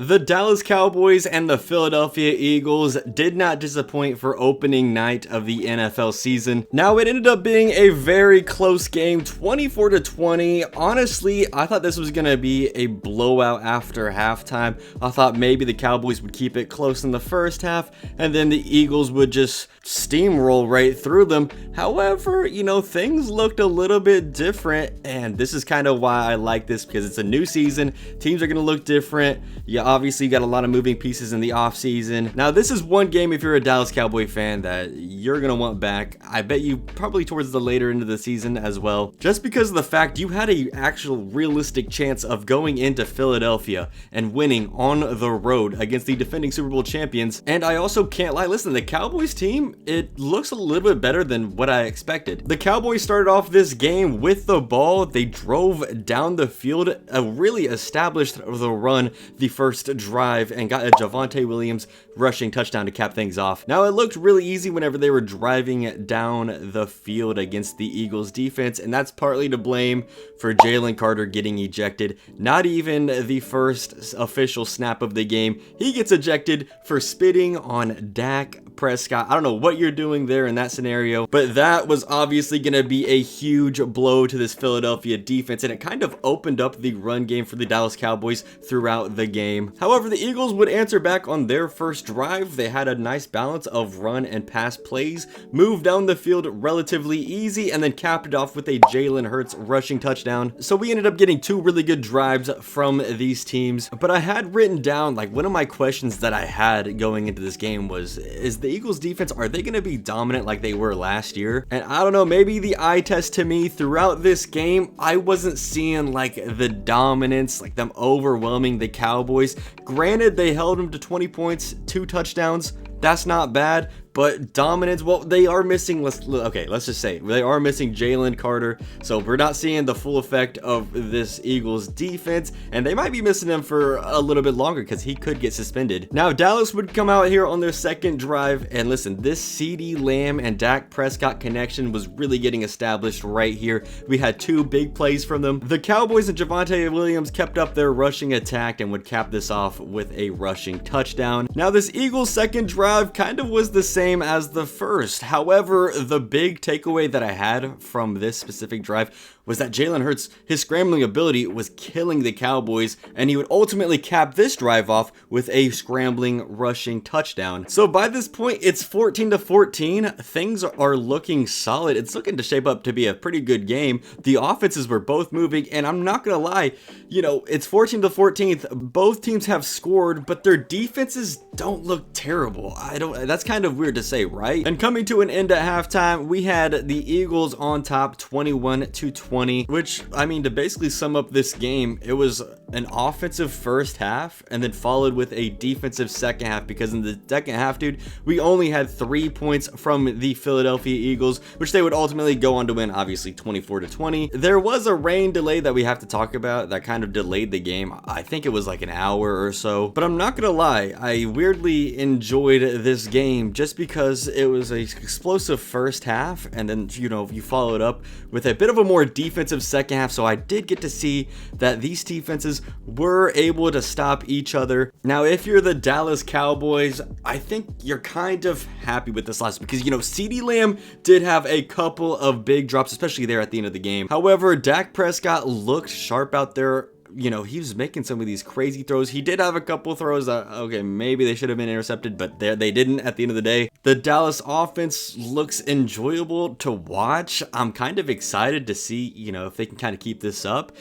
The Dallas Cowboys and the Philadelphia Eagles did not disappoint for opening night of the NFL season. Now, it ended up being a very close game, 24-20. Honestly, I thought this was going to be a blowout after halftime. I thought maybe the Cowboys would keep it close in the first half, and then the Eagles would just steamroll right through them. However, things looked a little bit different, and this is kind of why I like this, because it's a new season. Teams are going to look different. Obviously got a lot of moving pieces in the offseason. Now, this is one game, if you're a Dallas Cowboy fan, that you're gonna want back. I bet you probably towards the later end of the season as well, just because of the fact you had a actual realistic chance of going into Philadelphia and winning on the road against the defending Super Bowl champions. And I also can't lie, listen, the Cowboys team, it looks a little bit better than what I expected. The Cowboys started off this game with the ball. They drove down the field, really established the run the first drive, and got a Javonte Williams rushing touchdown to cap things off. Now, it looked really easy whenever they were driving down the field against the Eagles defense, and that's partly to blame for Jalen Carter getting ejected. Not even the first official snap of the game, he gets ejected for spitting on Dak Prescott. I don't know what you're doing there in that scenario, but that was obviously going to be a huge blow to this Philadelphia defense, and it kind of opened up the run game for the Dallas Cowboys throughout the game. However, the Eagles would answer back on their first drive. They had a nice balance of run and pass plays, moved down the field relatively easy, and then capped it off with a Jalen Hurts rushing touchdown. So we ended up getting two really good drives from these teams. But I had written down, one of my questions that I had going into this game was, is the Eagles defense, are they going to be dominant like they were last year? And I don't know, maybe the eye test to me throughout this game, I wasn't seeing the dominance, them overwhelming the Cowboys. Granted, they held them to 20 points, 2 touchdowns. That's not bad, but dominance, well, they are missing, let's just say, they are missing Jalen Carter, so we're not seeing the full effect of this Eagles defense, and they might be missing him for a little bit longer because he could get suspended. Now, Dallas would come out here on their second drive, and listen, this CeeDee Lamb and Dak Prescott connection was really getting established right here. We had 2 big plays from them. The Cowboys and Javonte Williams kept up their rushing attack and would cap this off with a rushing touchdown. Now, this Eagles second drive kind of was the same as the first. However, the big takeaway that I had from this specific drive was that Jalen Hurts, his scrambling ability was killing the Cowboys, and he would ultimately cap this drive off with a scrambling rushing touchdown. So by this point, it's 14-14. Things are looking solid. It's looking to shape up to be a pretty good game. The offenses were both moving, and I'm not gonna lie, it's 14-14. Both teams have scored, but their defenses don't look terrible. That's kind of weird to say, right? And coming to an end at halftime, we had the Eagles on top 21-20. Which, to basically sum up this game, it was an offensive first half and then followed with a defensive second half, because in the second half, dude, we only had 3 points from the Philadelphia Eagles, which they would ultimately go on to win, obviously 24-20. There was a rain delay that we have to talk about that kind of delayed the game. I think it was an hour or so, but I'm not gonna lie, I weirdly enjoyed this game just because it was an explosive first half, and then you followed up with a bit of a more defensive second half, so I did get to see that these defenses were able to stop each other. Now, if you're the Dallas Cowboys, I think you're kind of happy with this loss because, CeeDee Lamb did have a couple of big drops, especially there at the end of the game. However, Dak Prescott looked sharp out there. He was making some of these crazy throws. He did have a couple throws that, okay, maybe they should have been intercepted, but they didn't at the end of the day. The Dallas offense looks enjoyable to watch. I'm kind of excited to see, if they can kind of keep this up.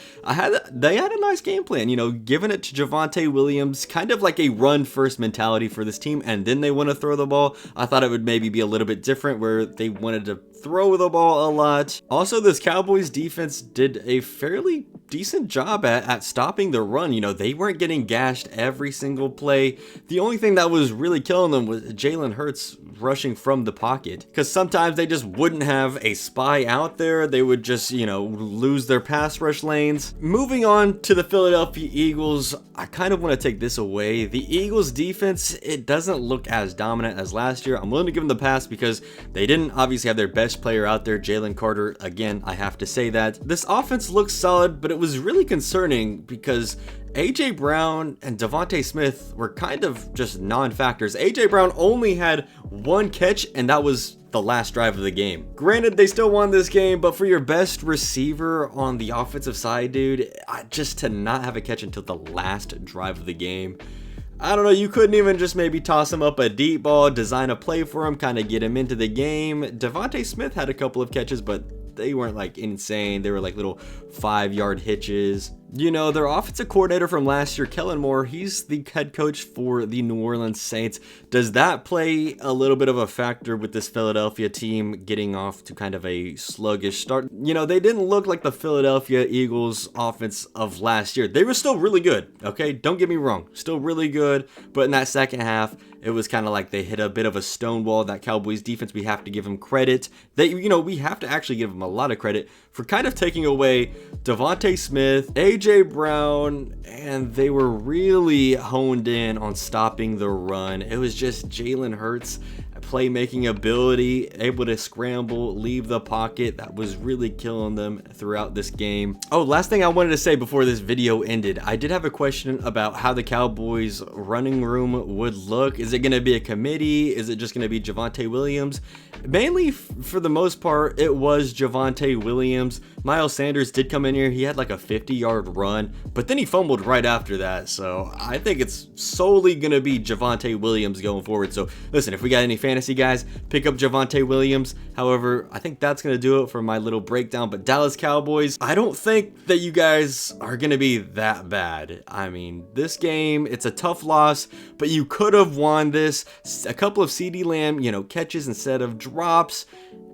They had a nice game plan, giving it to Javonte Williams, kind of like a run-first mentality for this team, and then they want to throw the ball. I thought it would maybe be a little bit different where they wanted to throw the ball a lot. Also, this Cowboys defense did a fairly decent job at stopping the run. They weren't getting gashed every single play. The only thing that was really killing them was Jalen Hurts rushing from the pocket, because sometimes they just wouldn't have a spy out there. They would just, lose their pass rush lanes. Moving on to the Philadelphia Eagles, I kind of want to take this away. The Eagles defense, it doesn't look as dominant as last year. I'm willing to give them the pass because they didn't obviously have their best best player out there, Jalen Carter. Again, I have to say that. This offense looks solid, but it was really concerning because A.J. Brown and Devontae Smith were kind of just non-factors. A.J. Brown only had one catch, and that was the last drive of the game. Granted, they still won this game, but for your best receiver on the offensive side, dude, just to not have a catch until the last drive of the game, I don't know, you couldn't even just maybe toss him up a deep ball, design a play for him, kind of get him into the game. Devontae Smith had a couple of catches, but they weren't like insane. They were like little 5-yard hitches. You know, their offensive coordinator from last year, Kellen Moore, he's the head coach for the New Orleans Saints. Does that play a little bit of a factor with this Philadelphia team getting off to kind of a sluggish start? You know, they didn't look like the Philadelphia Eagles offense of last year. They were still really good, okay? Don't get me wrong. Still really good, but in that second half, it was kind of like they hit a bit of a stone wall. That Cowboys defense, we have to give them credit. We have to actually give them a lot of credit for kind of taking away Devontae Smith, A.J. Brown, and they were really honed in on stopping the run. It was just Jalen Hurts' playmaking ability, able to scramble, leave the pocket. That was really killing them throughout this game. Oh, last thing I wanted to say before this video ended, I did have a question about how the Cowboys running room would look. Is it going to be a committee? Is it just going to be Javonte Williams? Mainly, for the most part, it was Javonte Williams. Miles Sanders did come in here. He had like a 50-yard run, but then he fumbled right after that. So I think it's solely going to be Javonte Williams going forward. So listen, if we got any fantasy guys, pick up Javonte Williams. However, I think that's going to do it for my little breakdown. But Dallas Cowboys, I don't think that you guys are going to be that bad. I mean, this game, it's a tough loss, but you could have won this. A couple of CeeDee Lamb, catches instead of drops.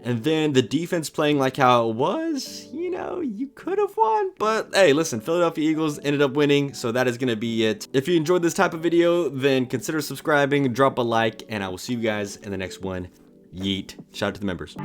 And then the defense playing like how it was, you could have won. But hey, listen, Philadelphia Eagles ended up winning, so that is going to be it. If you enjoyed this type of video, then consider subscribing, drop a like, and I will see you guys in the next one. Yeet. Shout out to the members.